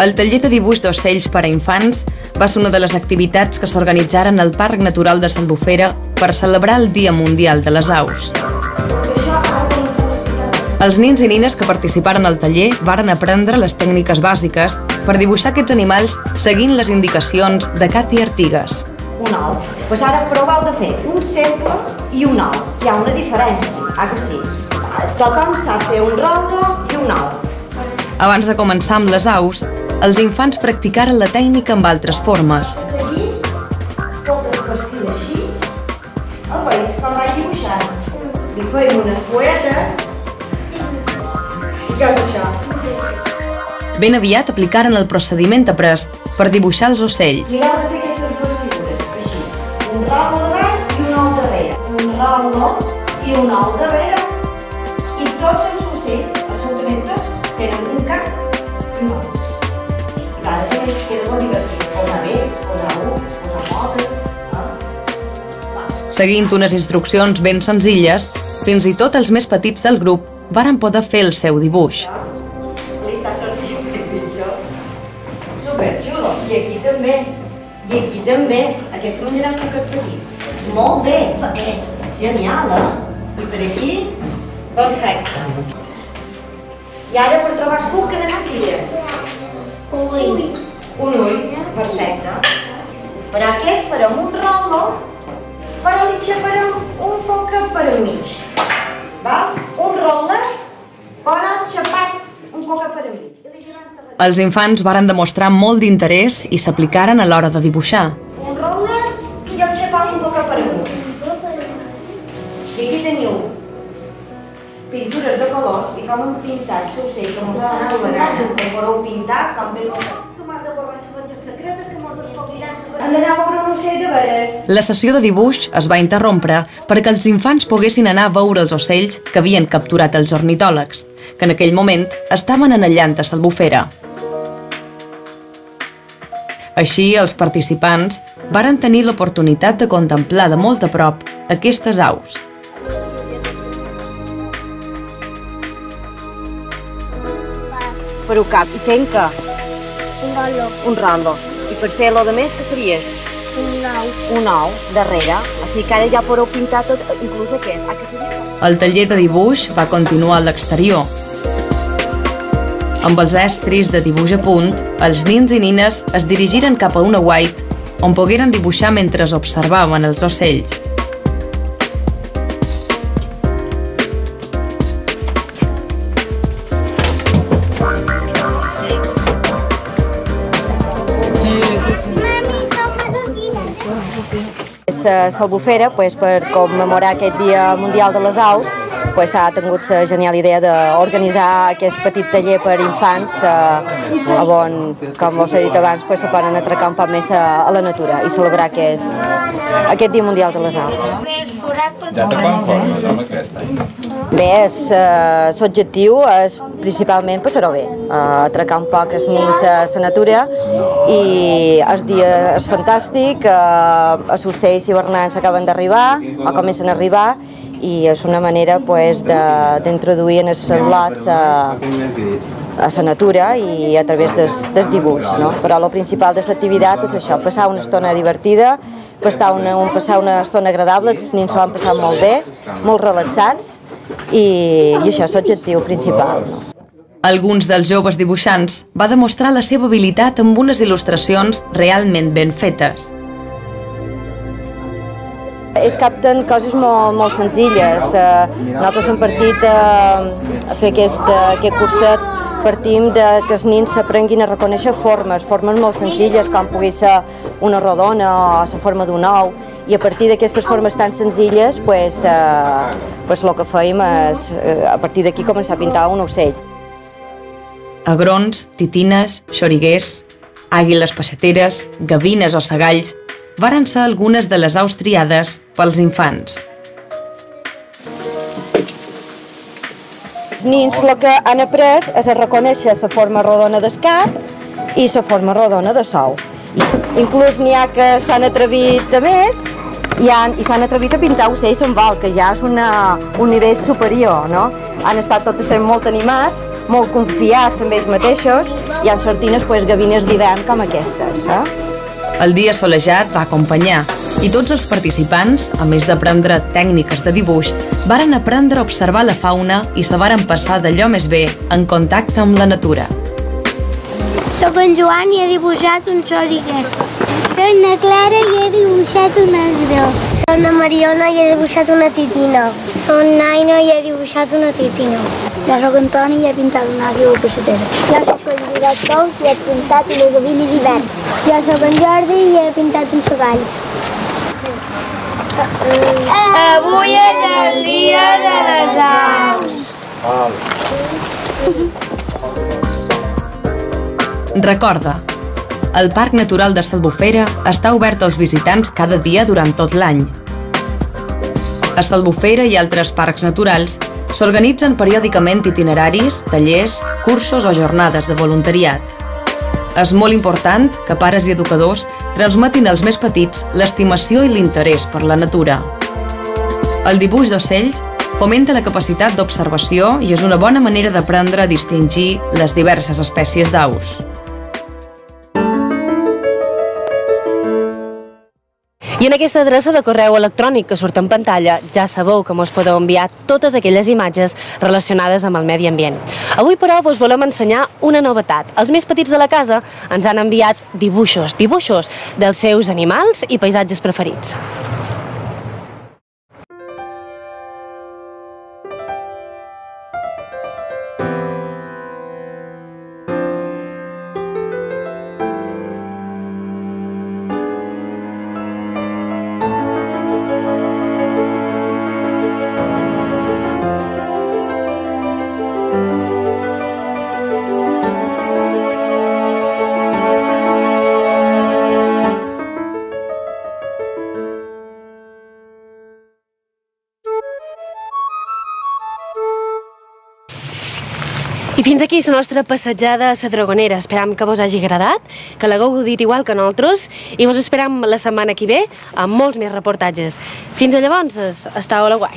El taller de dibuix d'ocells per a infants va ser una de les activitats que s'organitzaren al Parc Natural de s'Albufera per celebrar el Dia Mundial de les Aus. Els nins i nines que participaren al taller varen aprendre les tècniques bàsiques per dibuixar aquests animals seguint les indicacions de Cati Artigas. Un ou. Doncs ara proveu de fer un cercle i un ou. Hi ha una diferència, que sí? Tothom sap fer un rondo i un ou. Abans de començar amb les aus, els infants practicaren la tècnica amb altres formes. Seguir tot el perfil així. El veus com vaig dibuixant. Li feim unes fuetes. I què és això? Ben aviat aplicaren el procediment après per dibuixar els ocells. Mireu de fer aquestes dues figures, així. Un rondo davant i un ou darrere. Un rondo i un ou darrere. I tots els ocells, absolutament tots, tenen un cap i un ou. I cada vegada queda molt divertit. Posar vells, posar uns, posar motes. Seguint unes instruccions ben senzilles, fins i tot els més petits del grup varen poder fer el seu dibuix. Li està sortint el pitjor. Superxulo. I aquí també. I aquí també. Aquests menjaràs un petits. Molt bé. Genial, I per aquí, perfecte. I ara per trobar el cuc, què necessita? Ull. Un ull, perfecte. Per aquest farem un rondo, però li xaparem un poc per al mig. Val? Un rondo, però xapat un poc per al mig. Els infants varen demostrar molt d'interès i s'aplicaren a l'hora de dibuixar. Un rondo i el xapat un poc per amunt. I aquí teniu pintures de colors i com hem pintat l'ocell, com us ha donat la gana, com podeu pintar, com ben han d'anar a veure un ocell de veres. La sessió de dibuix es va interrompre perquè els infants poguessin anar a veure els ocells que havien capturat els ornitòlegs, que en aquell moment estaven anellant a s'Albufera. Així, els participants varen tenir l'oportunitat de contemplar de molt a prop aquestes aus. Per un cap, i fent què? Un rondo. Un rondo. I per fer lo de més, què faries? Un ou. Un ou, darrere. O sigui que ara ja podeu pintar tot, inclús aquest. El taller de dibuix va continuar a l'exterior. Amb els estris de dibuix a punt, els nins i nines es dirigiren cap a una white on pogueren dibuixar mentre observaven els ocells. S'Albufera, per commemorar aquest Dia Mundial de les Aus, s'ha tingut la genial idea d'organitzar aquest petit taller per infants on, com us he dit abans, se poden atracar un poc més a la natura i celebrar aquest Dia Mundial de les Aus. Ja té quan formes, home, aquest any? Bé, l'objectiu és principalment passar-ho bé, atracar un poc els nens a la natura i el dia és fantàstic, els ocells hivernants acaben d'arribar o comencen a arribar i és una manera d'introduir en els lots a la natura i a través del dibuix. Però el principal de l'activitat és això, passar una estona divertida, passar una estona agradable, els nens s'ho han passat molt bé, molt relaxats i això és l'objectiu principal. Alguns dels joves dibuixants va demostrar la seva habilitat amb unes il·lustracions realment ben fetes. Ells capten coses molt senzilles. Nosaltres hem partit a fer aquest curset, partim que els nens s'aprenguin a reconèixer formes molt senzilles, com pugui ser una rodona o la forma d'un ou, i a partir d'aquestes formes tan senzilles, el que fèiem és, a partir d'aquí, començar a pintar un ocell. Agrons, titines, xoriguers, àguiles peixateres, gavines o segalls varen ser algunes de les aus triades pels infants. Els nens el que han après és a reconèixer la forma rodona del cap i la forma rodona de l'ou. Inclús n'hi ha que s'han atrevit a més i s'han atrevit a pintar ocells en vol, que ja és un nivell superior, no? Han estat totes molt animats, molt confiats en ells mateixos i han sortit gavines d'hivern com aquestes. El dia solejat va acompanyar i tots els participants, a més d'aprendre tècniques de dibuix, varen aprendre a observar la fauna i se varen passar d'allò més bé en contacte amb la natura. Soc en Joan i he dibuixat un xoriquet. Soc na Clara i he dibuixat un agró. Soc na Mariona i he dibuixat una titina. Soc Naina i he dibuixat una titina. Jo soc Antoni i he pintat una àguila peixatera. Jo soc en Josep Tous i he pintat una gavina d'hivern. Jo soc en Jordi i he pintat un segall. Avui és el dia de les aus. Recorda, el Parc Natural de s'Albufera està obert als visitants cada dia durant tot l'any. A s'Albufera i altres parcs naturals s'organitzen periòdicament itineraris, tallers, cursos o jornades de voluntariat. És molt important que pares i educadors transmetin als més petits l'estimació i l'interès per la natura. El dibuix d'ocells fomenta la capacitat d'observació i és una bona manera d'aprendre a distingir les diverses espècies d'aus. I en aquesta adreça de correu electrònic que surt en pantalla ja sabeu que mos podeu enviar totes aquelles imatges relacionades amb el medi ambient. Avui, però, vos volem ensenyar una novetat. Els més petits de la casa ens han enviat dibuixos dels seus animals i paisatges preferits. I fins aquí la nostra passejada a la Dragonera. Esperam que vos hagi agradat, que l'hagueu gaudit igual que nosaltres i vos esperam la setmana que ve amb molts més reportatges. Fins a llavors, estàu a la guai.